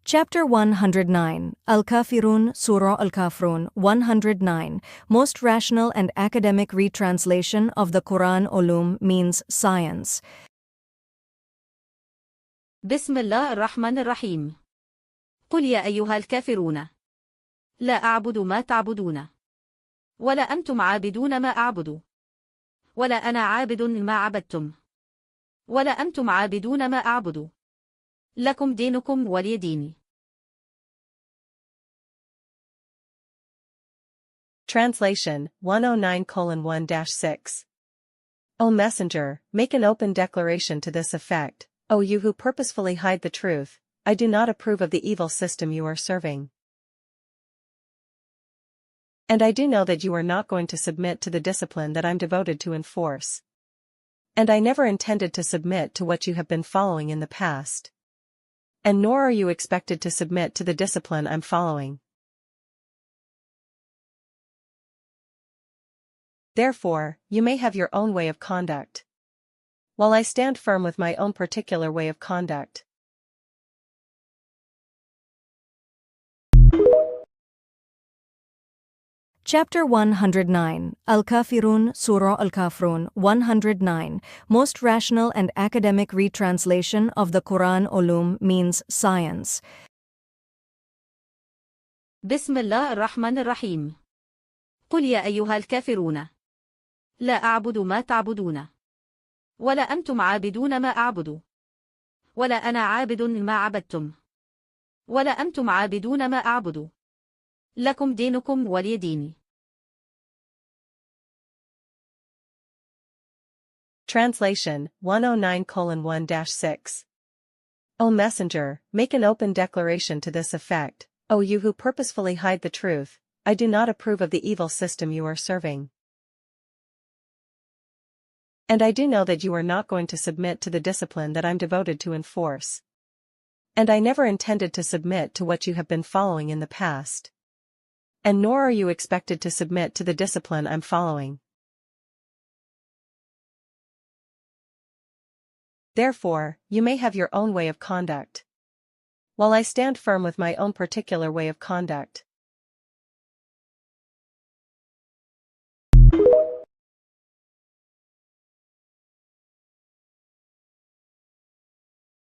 Chapter 109, Al-Kafiroon, Surah Al-Kafiroon, 109, most rational and academic retranslation of the Quran ulum means science. بسم الله الرحمن الرحيم. قل يا أيها الكافرون لا أعبد ما تعبدون ولا أنتم عابدون ما أعبد ولا أنا عابد ما عبدتم ولا أنتم عابدون ما أعبد لكم دينكم ولي دين. Translation 109:1-6. O Messenger, make an open declaration to this effect, O you who purposefully hide the truth, I do not approve of the evil system you are serving. And I do know that you are not going to submit to the discipline that I'm devoted to enforce. And I never intended to submit to what you have been following in the past. And nor are you expected to submit to the discipline I'm following. Therefore, you may have your own way of conduct, while I stand firm with my own particular way of conduct. Chapter 109, Al-Kafiroon, Surah Al-Kafiroon, 109, most rational and academic retranslation of the Quran ulum means science. بسم الله الرحمن الرحيم. قل يا أيها الكافرون لا أعبد ما تعبدون ولا أنتم عابدون ما أعبد ولا أنا عابد ما عبدتم ولا أنتم عابدون ما أعبد لكم دينكم ولي دين. Translation 109:1-6. O Messenger, make an open declaration to this effect, O you who purposefully hide the truth, I do not approve of the evil system you are serving. And I do know that you are not going to submit to the discipline that I'm devoted to enforce. And I never intended to submit to what you have been following in the past. And nor are you expected to submit to the discipline I'm following. Therefore, you may have your own way of conduct, while I stand firm with my own particular way of conduct.